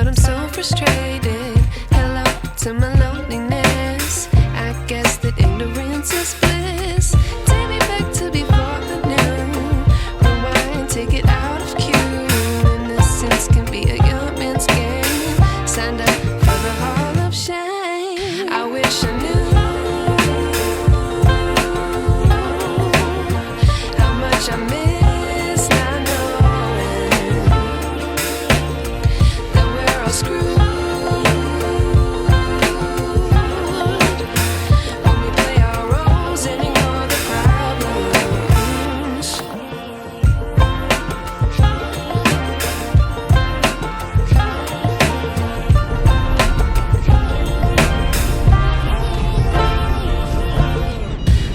but I'm so frustrated. Hello to my loneliness. I guess that ignorance is bliss. Take me back to before I knew. Rewind, take it out of cue. Innocence can be a young man's game. Signed up for the hall of shame. I wish I knew how much I miss not knowing that we're all screwed when we play our roles and ignore the problems.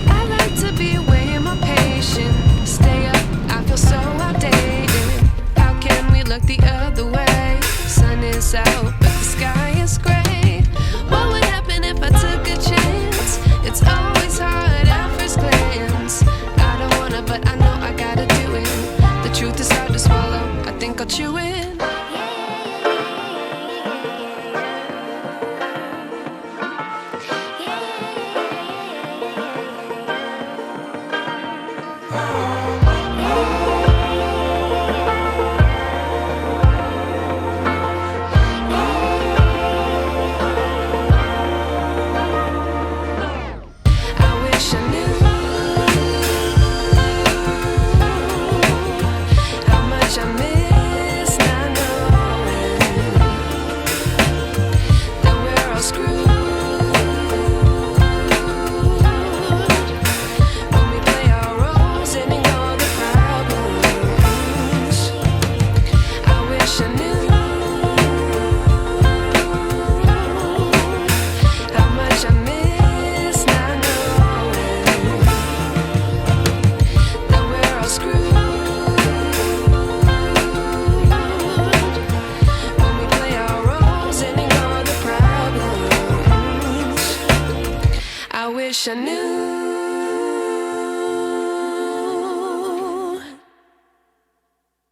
I like to be away in my patience. Stay up, I feel so outdated. How can we look the other way? Sun is out, but the sky is gray. What would happen if I took a chance? It's always hard at first glance. I don't wanna, but I know I gotta do it. The truth is hard to swallow, I think I'll chew it. I wish I knew how much I miss not knowing that we're all screwed when we play our roles and ignore the problems. I wish I knew how much I miss not knowing that we're all screwed when we play our roles and ignore the problems. I wish I knew